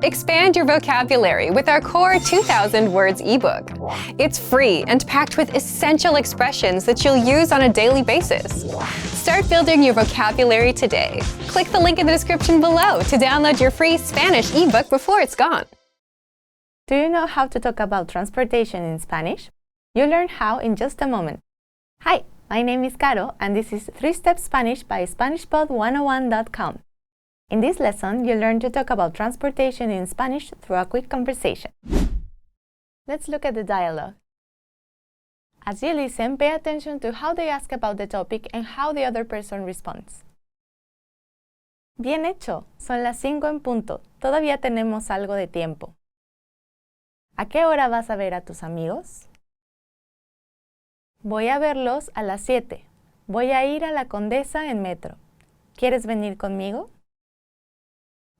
Expand your vocabulary with our core 2,000 words ebook. It's free and packed with essential expressions that you'll use on a daily basis. Start building your vocabulary today. Click the link in the description below to download your free Spanish ebook before it's gone. Do you know how to talk about transportation in Spanish? You'll learn how in just a moment. Hi, my name is Caro, and this is 3-Step Spanish by SpanishPod101.com. In this lesson, you'll learn to talk about transportation in Spanish through a quick conversation. Let's look at the dialogue. As you listen, pay attention to how they ask about the topic and how the other person responds. Bien hecho, son las 5 en punto. Todavía tenemos algo de tiempo. ¿A qué hora vas a ver a tus amigos? Voy a verlos a las 7. Voy a ir a la Condesa en metro. ¿Quieres venir conmigo?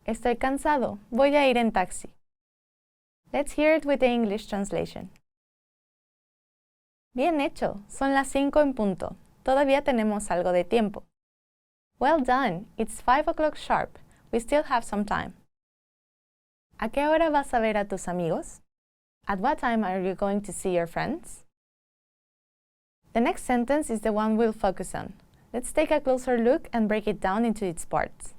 Estoy cansado. Voy a ir en taxi. Let's hear it with the English translation. Bien hecho. Son las 5 en punto. Todavía tenemos algo de tiempo. Well done. It's 5 o'clock sharp. We still have some time. ¿A qué hora vas a ver a tus amigos? At what time are you going to see your friends? The next sentence is the one we'll focus on. Let's take a closer look and break it down into its parts.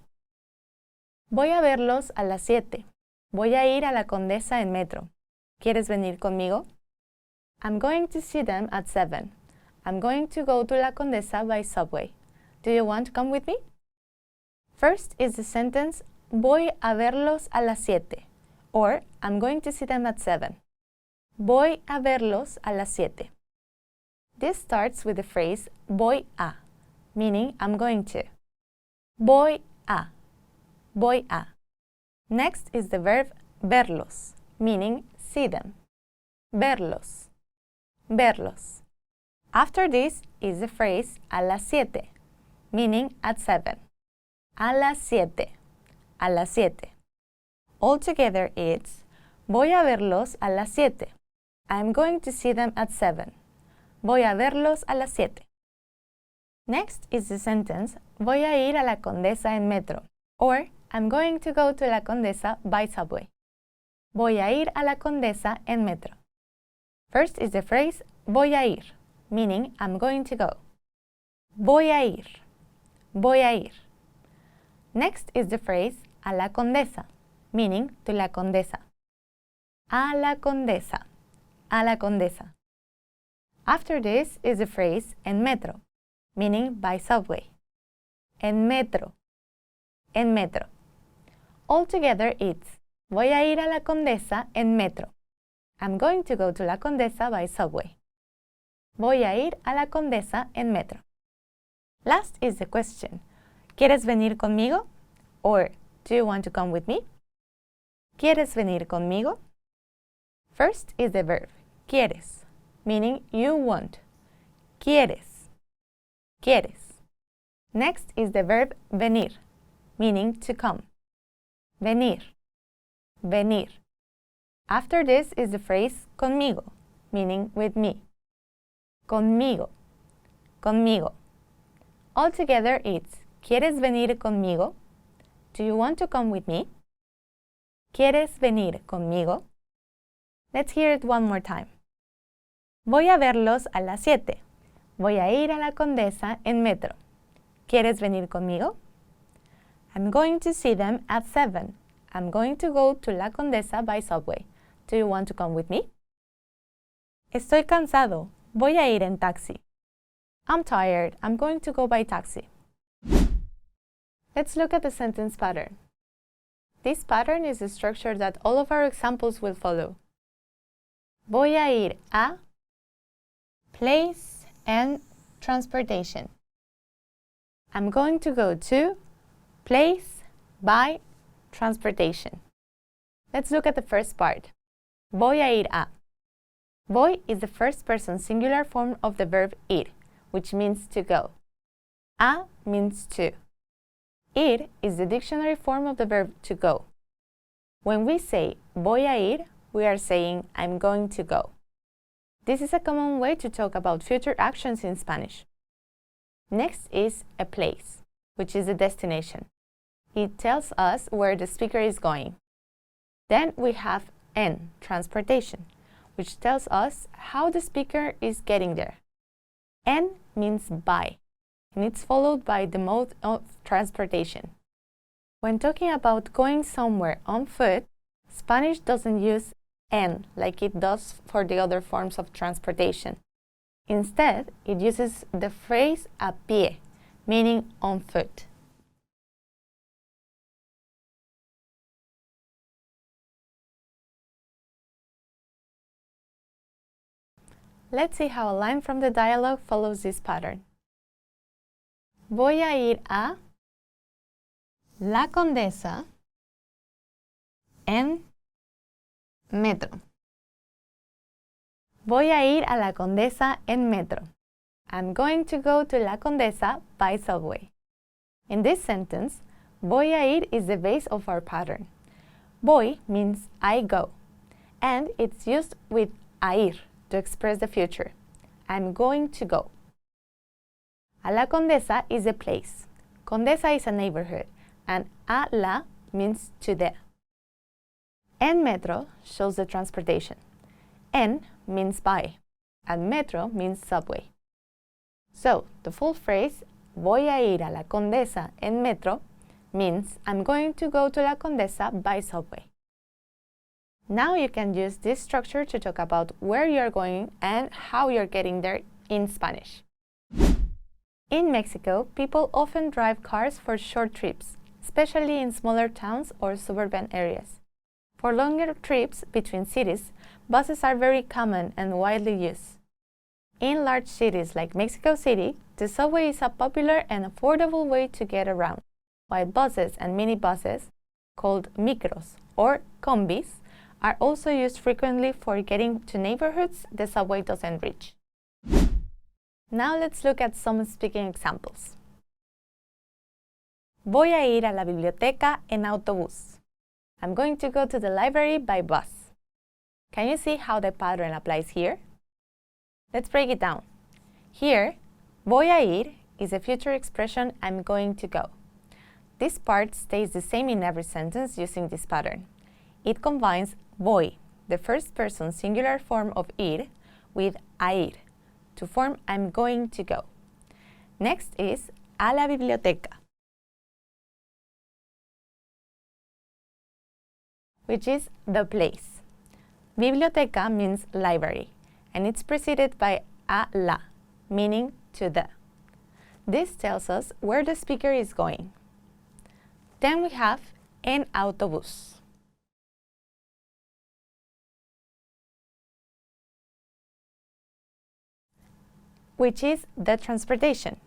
Voy a verlos a las 7. Voy a ir a la Condesa en metro. ¿Quieres venir conmigo? I'm going to see them at 7. I'm going to go to La Condesa by subway. Do you want to come with me? First is the sentence, voy a verlos a las 7, or I'm going to see them at 7. Voy a verlos a las 7. This starts with the phrase voy a, meaning I'm going to. Voy a. Voy a. Next is the verb verlos, meaning see them. Verlos. Verlos. After this is the phrase a las 7, meaning at 7. A las 7. A las 7. Altogether it's voy a verlos a las 7. I'm going to see them at 7. Voy a verlos a las 7. Next is the sentence voy a ir a la Condesa en metro, or I'm going to go to La Condesa by subway. Voy a ir a la Condesa en metro. First is the phrase voy a ir, meaning I'm going to go. Voy a ir. Voy a ir. Next is the phrase a la Condesa, meaning to La Condesa. A la Condesa. A la Condesa. After this is the phrase en metro, meaning by subway. En metro. En metro. Altogether it's voy a ir a la Condesa en metro. I'm going to go to La Condesa by subway. Voy a ir a la Condesa en metro. Last is the question. ¿Quieres venir conmigo? Or do you want to come with me? ¿Quieres venir conmigo? First is the verb quieres, meaning you want. Quieres. Quieres. Next is the verb venir, meaning to come. Venir. Venir. After this is the phrase conmigo, meaning with me. Conmigo. Conmigo. Altogether it's ¿Quieres venir conmigo? Do you want to come with me? ¿Quieres venir conmigo? Let's hear it one more time. Voy a verlos a las 7. Voy a ir a la Condesa en metro. ¿Quieres venir conmigo? I'm going to see them at 7. I'm going to go to La Condesa by subway. Do you want to come with me? Estoy cansado. Voy a ir en taxi. I'm tired. I'm going to go by taxi. Let's look at the sentence pattern. This pattern is the structure that all of our examples will follow. Voy a ir a place and transportation. I'm going to go to place by transportation. Let's look at the first part. Voy a ir a. Voy is the first person singular form of the verb ir, which means to go. A means to. Ir is the dictionary form of the verb to go. When we say voy a ir, we are saying I'm going to go. This is a common way to talk about future actions in Spanish. Next is a place, which is a destination. It tells us where the speaker is going. Then we have en, transportation, which tells us how the speaker is getting there. En means by, and it's followed by the mode of transportation. When talking about going somewhere on foot, Spanish doesn't use en like it does for the other forms of transportation. Instead, it uses the phrase a pie, meaning on foot. Let's see how a line from the dialogue follows this pattern. Voy a ir a La Condesa en metro. Voy a ir a La Condesa en metro. I'm going to go to La Condesa by subway. In this sentence, voy a ir is the base of our pattern. Voy means I go, and it's used with a ir to express the future. I'm going to go. A la Condesa is a place. Condesa is a neighborhood, and a la means to the. En metro shows the transportation. En means by, and metro means subway. So, the full phrase, voy a ir a la Condesa en metro, means I'm going to go to La Condesa by subway. Now you can use this structure to talk about where you're going and how you're getting there in Spanish. In Mexico, people often drive cars for short trips, especially in smaller towns or suburban areas. For longer trips between cities, buses are very common and widely used. In large cities like Mexico City, the subway is a popular and affordable way to get around, while buses and minibuses, called micros or combis, are also used frequently for getting to neighborhoods the subway doesn't reach. Now let's look at some speaking examples. Voy a ir a la biblioteca en autobús. I'm going to go to the library by bus. Can you see how the pattern applies here? Let's break it down. Here, voy a ir is a future expression I'm going to go. This part stays the same in every sentence using this pattern. It combines voy, the first person singular form of ir, with a ir, to form I'm going to go. Next is a la biblioteca, which is the place. Biblioteca means library, and it's preceded by a la, meaning to the. This tells us where the speaker is going. Then we have en autobús, which is the transportation.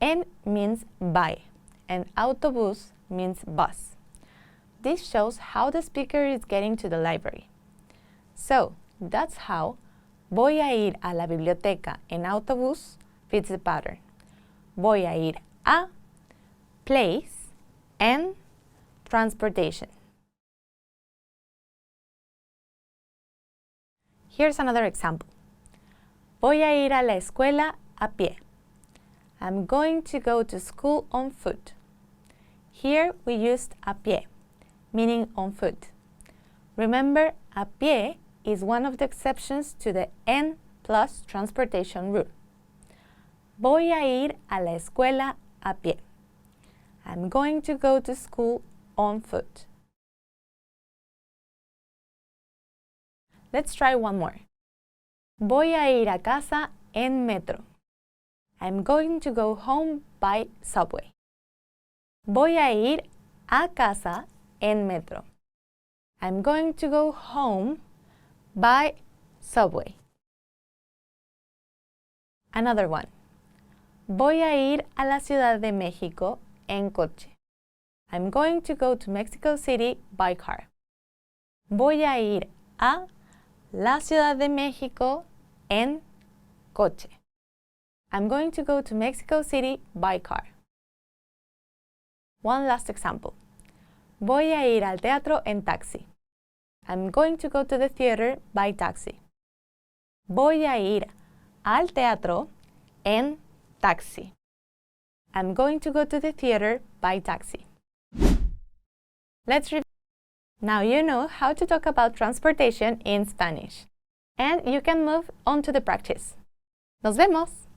En means by, and autobús means bus. This shows how the speaker is getting to the library. So, that's how voy a ir a la biblioteca en autobús fits the pattern. Voy a ir a, place, and transportation. Here's another example. Voy a ir a la escuela a pie. I'm going to go to school on foot. Here we used a pie, meaning on foot. Remember, a pie is one of the exceptions to the en plus transportation rule. Voy a ir a la escuela a pie. I'm going to go to school on foot. Let's try one more. Voy a ir a casa en metro. I'm going to go home by subway. Voy a ir a casa en metro. I'm going to go home by subway. Another one. Voy a ir a la Ciudad de México en coche. I'm going to go to Mexico City by car. Voy a ir a la Ciudad de México en coche. I'm going to go to Mexico City by car. One last example. Voy a ir al teatro en taxi. I'm going to go to the theater by taxi. Voy a ir al teatro en taxi. I'm going to go to the theater by taxi. Let's review. Now you know how to talk about transportation in Spanish. And you can move on to the practice. ¡Nos vemos!